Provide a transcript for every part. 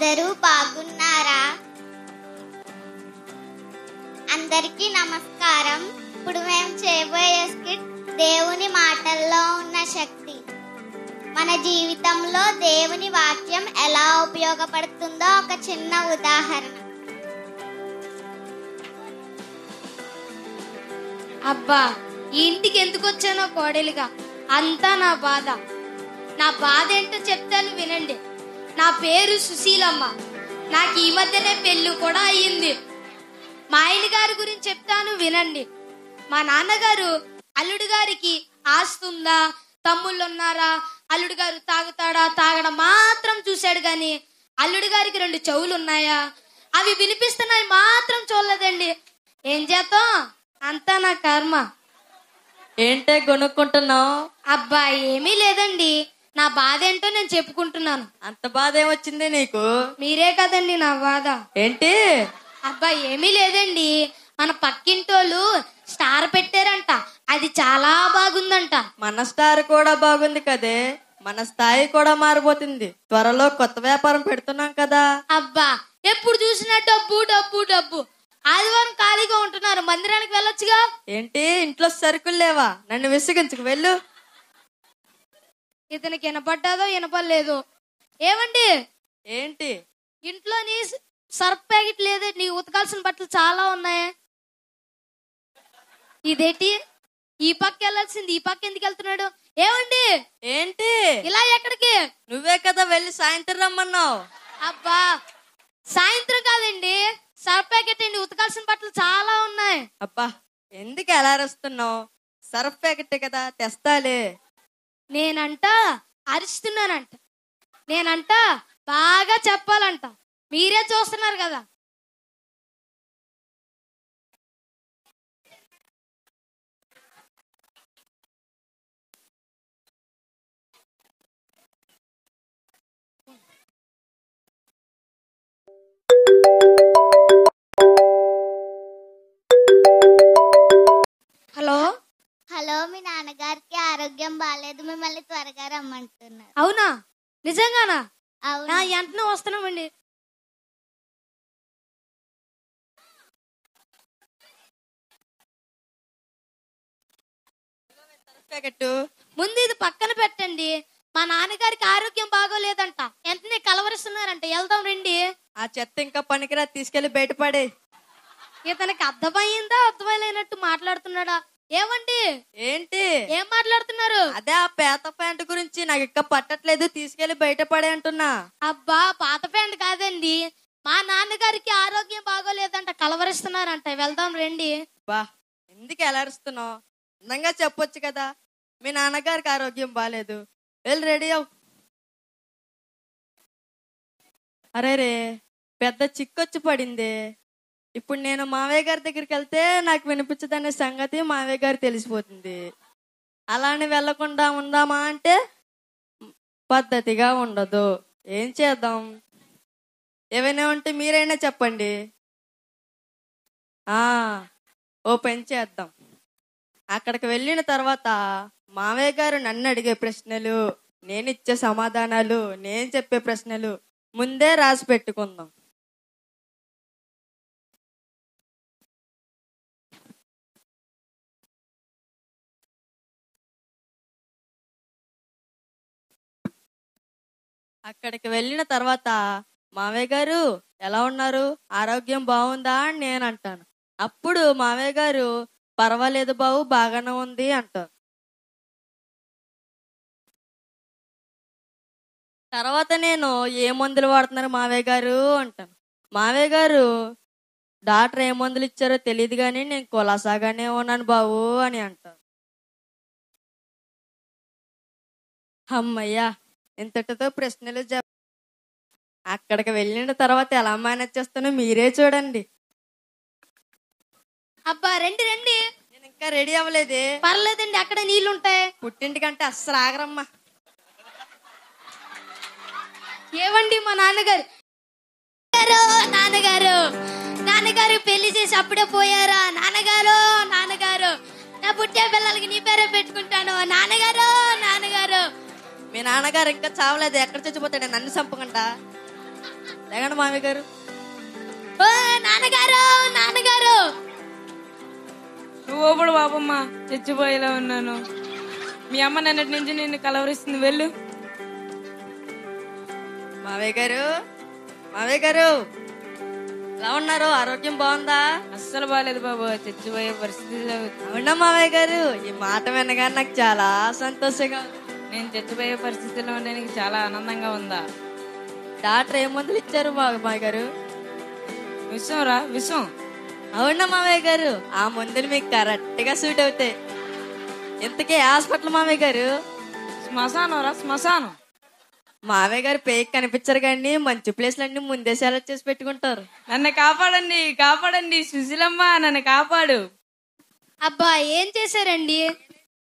అందరూ బాగున్నారా? అందరికీ నమస్కారం. ఇప్పుడు మేము చేయబోయే స్కిట్ దేవుని మాటల్లో ఉన్న శక్తి. మన జీవితంలో దేవుని వాక్యం ఎలా ఉపయోగపడుతుందో ఒక చిన్న ఉదాహరణ. అబ్బా, ఈ ఇంటికి ఎందుకు వచ్చానో కోడలిగా, అంతా నా బాధ. నా బాధ ఏంటో చెప్తాను వినండి. నా పేరు సుశీలమ్మ. నాకు ఈ మధ్యనే పెళ్ళి కూడా అయ్యింది. మా ఆయన గారి గురించి చెప్తాను వినండి. మా నాన్నగారు అల్లుడు గారికి ఆస్తుందా, తమ్ముళ్ళు ఉన్నారా, అల్లుడు గారు తాగుతాడా, తాగడం మాత్రం చూశాడు గాని అల్లుడు గారికి 2 చెవులు ఉన్నాయా, అవి వినిపిస్తున్నాయి మాత్రం చూడలేదండి. ఏం చేద్దాం, అంతా నా కర్మ. ఏంటే కొనుక్కుంటున్నావు? అబ్బా, ఏమీ లేదండి. నా బాధ ఏంటో నేను చెప్పుకుంటున్నాను. అంత బాధ ఏమొచ్చింది నీకు? మీరే కదండి నా బాధ. ఏంటి? అబ్బా, ఏమీ లేదండి. మన పక్కింటోళ్ళు స్టార్ పెట్టారంట, అది చాలా బాగుందంట. మన స్టార్ కూడా బాగుంది కదే, మన స్థాయి కూడా మారిపోతుంది. త్వరలో కొత్త వ్యాపారం పెడుతున్నాం కదా. అబ్బా, ఎప్పుడు చూసినా డబ్బు డబ్బు డబ్బు. ఆదివారం ఖాళీగా ఉంటున్నారు, మందిరానికి వెళ్ళొచ్చుగా. ఏంటి, ఇంట్లో సరుకులు లేవా? నన్ను విసిగించుకు వెళ్ళు. ఇతనికి వినపడ్డాదో వినపడలేదో. ఏమండి, ఏంటి? ఇంట్లోని సర్ఫ్ ప్యాకెట్ లేదండి, ఉతకాల్సిన బట్టలు చాలా ఉన్నాయి. ఇదేంటి, ఈ పక్క వెళ్ళాల్సింది ఈ పక్క ఎందుకు వెళ్తున్నాడు? ఏమండి, ఏంటి? ఇలా ఎక్కడికి? నువ్వే కదా వెళ్ళి సాయంత్రం రమ్మన్నావు. అబ్బా, సాయంత్రం కాదండి, సర్ఫ్ ప్యాకెట్ అండి, ఉతకాల్సిన బట్టలు చాలా ఉన్నాయి. అబ్బా, ఎందుకు ఎలా అరుస్తున్నావు? సర్ఫ్ ప్యాకెట్ కదా, తెస్తాలే. నేనంట అరుస్తున్నానంట, నేనంట బాగా చెప్పాలంట. మీరే చూస్తున్నారు కదా. హలో హలో, మీ నాన్నగారికి ఆరోగ్యం బాగాలేదు, మిమ్మల్ని త్వరగా రమ్మంటున్నారు. అవునా, నిజంగానా? అవునా? వెంటనే వస్తున్నామండి. ముందు ఇది పక్కన పెట్టండి. మా నాన్నగారికి ఆరోగ్యం బాగోలేదంట, వెంటనే కలవరిస్తున్నారంట. వెళ్దాం రండి. ఆ చెత్త ఇంకా పనికిరా, తీసుకెళ్లి బయటపడే. ఇతనికి అర్థమయ్యిందా, అర్థమైనట్టు మాట్లాడుతున్నాడా? ఏమండి, ఏంటి? ఏం మాట్లాడుతున్నారు? అదే ఆ పేత ప్యాంటు గురించి. నాకు ఇంకా పట్టట్లేదు, తీసుకెళ్లి బయటపడే అంటున్నా. అబ్బా, పాత ప్యాంట్ కాదండి, మా నాన్నగారికి ఆరోగ్యం బాగోలేదంట, కలవరిస్తున్నారంట. వెళ్దాం రండి. బా, ఎందుకు ఎలా అరుస్తున్నావు? అందంగా చెప్పొచ్చు కదా, మీ నాన్నగారికి ఆరోగ్యం బాగాలేదు. వెళ్ళి రెడీ అవు. అరే రే, పెద్ద చిక్కొచ్చి పడింది. ఇప్పుడు నేను మావయ్య గారి దగ్గరికి వెళ్తే నాకు వినిపించదనే సంగతి మావయ్య గారు తెలిసిపోతుంది. అలానే వెళ్లకుండా ఉందామా అంటే పద్ధతిగా ఉండదు. ఏం చేద్దాం? ఏమైనా ఉంటే మీరైనా చెప్పండి. ఓ పని చేద్దాం. అక్కడికి వెళ్ళిన తర్వాత మావయ్య గారు నన్ను అడిగే ప్రశ్నలు, నేను ఇచ్చే సమాధానాలు, నేను చెప్పే ప్రశ్నలు ముందే రాసి పెట్టుకుందాం. అక్కడికి వెళ్ళిన తర్వాత మావయ్య గారు ఎలా ఉన్నారు, ఆరోగ్యం బాగుందా అని నేను అంటాను. అప్పుడు మావయ్య గారు పర్వాలేదు బాబు, బాగానే ఉంది అంటారు. తర్వాత నేను ఏ మందులు వాడుతున్నారు మావయ్య గారు అంటాను. మావయ్య గారు డాక్టర్ ఏ మందులు ఇచ్చారో తెలియదు కానీ నేను కులాసాగానే ఉన్నాను బాబు అని అంటారు. అమ్మయ్యా, ఇంతటితో ప్రశ్నలు అక్కడికి వెళ్ళిన తర్వాత ఎలా మేనేజ్ చేస్తానో మీరే చూడండి. అబ్బా, రండి రండి. నేను ఇంకా రెడీ అవ్వలేదే. పర్లేదండి, అక్కడ నీళ్లుంటాయి. పుట్టింటికంటే అస్సలు ఆగరమ్మా. ఏవండి, మా నాన్నగారు నాన్నగారు నాన్నగారు పెళ్లి చేసి అప్పుడే పోయారా? నాన్నగారు నాన్నగారు, నా పుట్టే పిల్లలకి నీ పేరే పెట్టుకుంటాను. నాన్నగారు నాన్నగారు. మీ నాన్నగారు ఇంకా చావలేదు, ఎక్కడ చచ్చిపోతాడు? నన్ను చంపకంట. లేకండి మామయ్య గారు. ఓ నాన్నగారు, నాన్నగారు. నువ్వు ఇప్పుడు బాబమ్మ చచ్చిపోయేలా ఉన్నాను. మీ అమ్మ నిన్నటి నుంచి నిన్ను కలవరిస్తుంది, వెళ్ళు. మావయ్య గారు, మావయ్య గారు ఎలా ఉన్నారు? ఆరోగ్యం బాగుందా? అస్సలు బాగాలేదు బాబు, చచ్చిపోయే పరిస్థితిలో. అవునా మావయ్య గారు? ఈ మాట వినగానే నాకు చాలా సంతోషంగా ఉంది. నేను చచ్చిపోయే పరిస్థితిలో ఉంటే నీకు చాలా ఆనందంగా ఉందా? డాక్టర్ ఏ మందులు ఇచ్చారు మావయ్య గారు? విషం రా, విషం. అవునా మావయ్య గారు? ఆ మందులు మీకు కరెక్ట్ గా సూట్ అవుతాయి. ఇంతకీ హాస్పిటల్ మావయ్య గారు? శ్మశానం రా, శ్మశానం. మావయ్య గారు పేక్ కనిపించరు కానీ మంచి ప్లేస్లు అన్ని ముందే సెలెక్ట్ చేసి పెట్టుకుంటారు. నన్ను కాపాడండి, కాపాడండి సుశీలమ్మ, నన్ను కాపాడు. అబ్బా ఏం చేశారండి?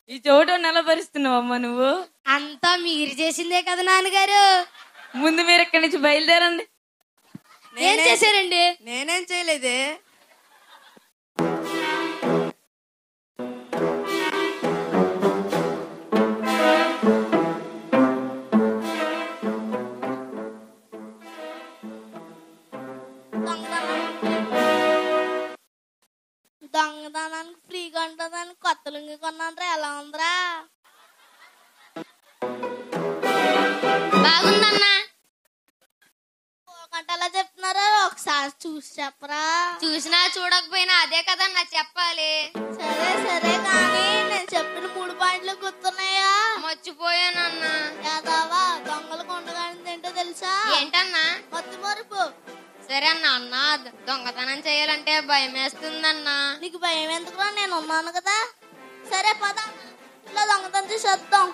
ఈ చోట నిలబరుస్తున్నావమ్మా నువ్వు. అంతా మీరు చేసిందే కదా నాన్నగారు. ముందు మీరు ఇక్కడి నుంచి బయలుదేరండి. ఏం చేశారండి? నేనేం చేయలేదే. దొంగతనానికి ఫ్రీగా ఉంటుందని కొత్త లుంగి కొన్నాను. ఎలా ఉందిరా? బాగుందన్నా. అలా చెప్తున్నారా? ఒకసారి చూసి చెప్పరా? చూసినా చూడకపోయినా అదే కదా నా చెప్పాలి. సరే సరే కానీ నేను చెప్పిన 3 పాయింట్లు గుర్తున్నాయా? మర్చిపోయానన్నా. యాదవా దొంగలు కొండగాని ఏంటో తెలుసా? ఏంటన్నా? మత్తు మరుపు. సరే అన్నా. అన్న దొంగతనం చేయాలంటే భయం వేస్తుందన్నా. నీకు భయం ఎందుకురా? నేను ఉన్నాను కదా. సరే పద, ఇలా దొంగతనం చేసేద్దాం.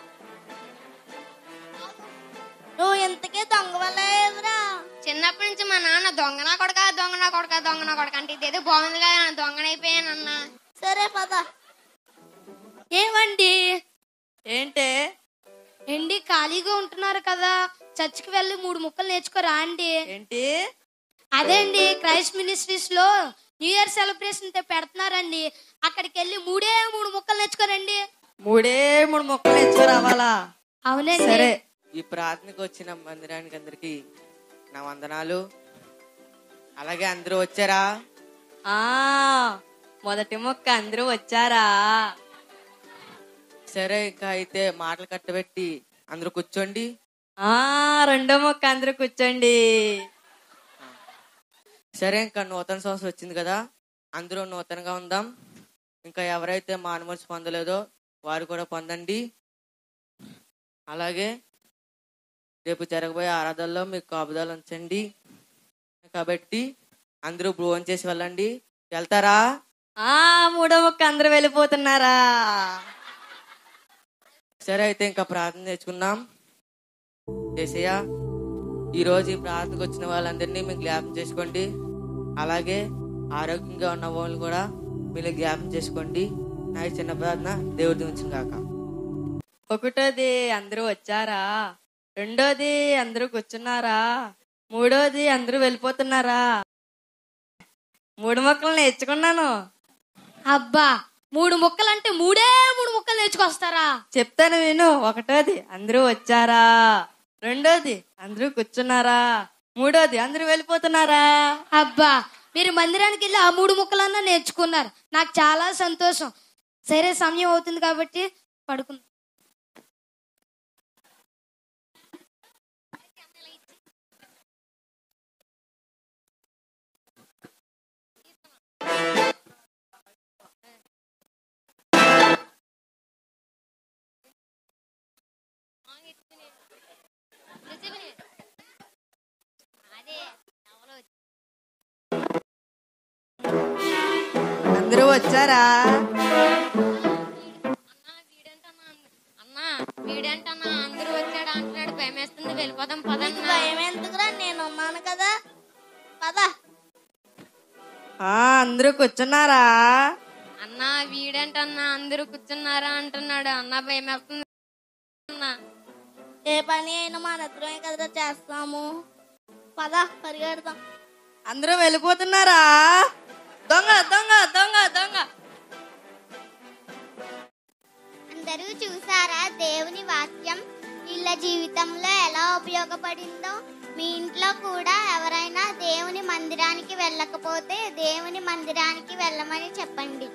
నువ్వు ఇంతకే దొంగ వల్ల ఏమిరా? చిన్నప్పటి నుంచి మా నాన్న దొంగనా కొడక దొంగనా కొడక దొంగనా కొడక అంటే ఇదేదో బాగుంది కదా, దొంగనైపోయానన్నా. సరే పద. ఏమండి? ఏంటే ఏంటి ఖాళీగా ఉంటున్నారు కదా, చర్చికి వెళ్ళి 3 ముక్కలు నేర్చుకోరా అండి? ఏంటి? అదే అండి, క్రైస్ట్ మినిస్ట్రీస్ లో న్యూ ఇయర్ సెలబ్రేషన్ పెడుతున్నారండి. అక్కడికి వెళ్ళి 3 ముక్కలు నేర్చుకోరండి. 3 ముక్కలు నేర్చుకురావాలా? అవునండి. సరే. ఈ ప్రార్థనకు వచ్చిన మందిరానికి అందరికి నా వందనాలు. అలాగే అందరూ వచ్చారా? ఆ మొదటి మొక్క అందరూ వచ్చారా? సరే, ఇంకా అయితే మాటలు కట్టబెట్టి అందరూ కూర్చోండి. రెండో మొక్క అందరూ కూర్చోండి. సరే, ఇంకా నూతన సంవత్సరం వచ్చింది కదా, అందరూ నూతనంగా ఉందాం. ఇంకా ఎవరైతే మానమర్చి పొందలేదో వారు కూడా పొందండి. అలాగే రేపు జరగబోయే ఆరాధనలో మీకు కాపుదాలు ఉంచండి. కాబట్టి అందరూ భోజనం చేసి వెళ్ళండి. వెళ్తారా? మూడో మొక్క అందరూ వెళ్ళిపోతున్నారా? సరే, అయితే ఇంకా ప్రార్థన నేర్చుకుందాం. యేసయ్యా, ఈరోజు ఈ ప్రార్థనకు వచ్చిన వాళ్ళందరినీ మీరు జ్ఞాపకం చేసుకోండి. అలాగే ఆరోగ్యంగా ఉన్న వాళ్ళు కూడా మీరు జ్ఞాపకం చేసుకోండి. నా ఈ చిన్న ప్రార్థన దేవుడి దీవించును గాక. ఒకటోది అందరూ వచ్చారా? రెండోది అందరూ కూర్చున్నారా? మూడోది అందరూ వెళ్ళిపోతున్నారా? 3 మొక్కలు నేర్చుకున్నాను. అబ్బా 3 ముక్కలు అంటే 3 ముక్కలు నేర్చుకొస్తారా? చెప్తాను విను. ఒకటోది అందరూ వచ్చారా? రెండోది అందరూ కూర్చున్నారా? మూడోది అందరూ వెళ్ళిపోతున్నారా? అబ్బా మీరు మందిరానికి వెళ్ళి ఆ 3 ముక్కలన్నా నేర్చుకున్నారు. నాకు చాలా సంతోషం. సరే, సమయం అవుతుంది కాబట్టి పడుకుందాం. అందరూ వచ్చారా? అన్నా వీడంటన్నా అందరూ వచ్చాడు అంటున్నాడు. భయం వేస్తుంది, వెళ్ళిపోదాం పదన్నా. భయం ఎందుకురా? నేను ఉన్నాను కదా. పద. అందరూ కూర్చున్నారా? అన్నా వీడంటన్నా అందరూ కూర్చున్నారా అంటున్నాడు. అన్నా భయం వేస్తుంది. ఏ పని అయినా మన ఇద్దరమే కదరా చేస్తాము. పద పరిగెడదాం. అందరూ వెళ్ళిపోతున్నారా? దొంగ దొంగ దొంగ దొంగ. అందరూ చూసారా? దేవుని వాక్యం వీళ్ళ జీవితంలో ఎలా ఉపయోగపడిందో మీ ఇంట్లో కూడా ఎవరైనా దేవుని మందిరానికి వెళ్ళకపోతే దేవుని మందిరానికి వెళ్ళమని చెప్పండి.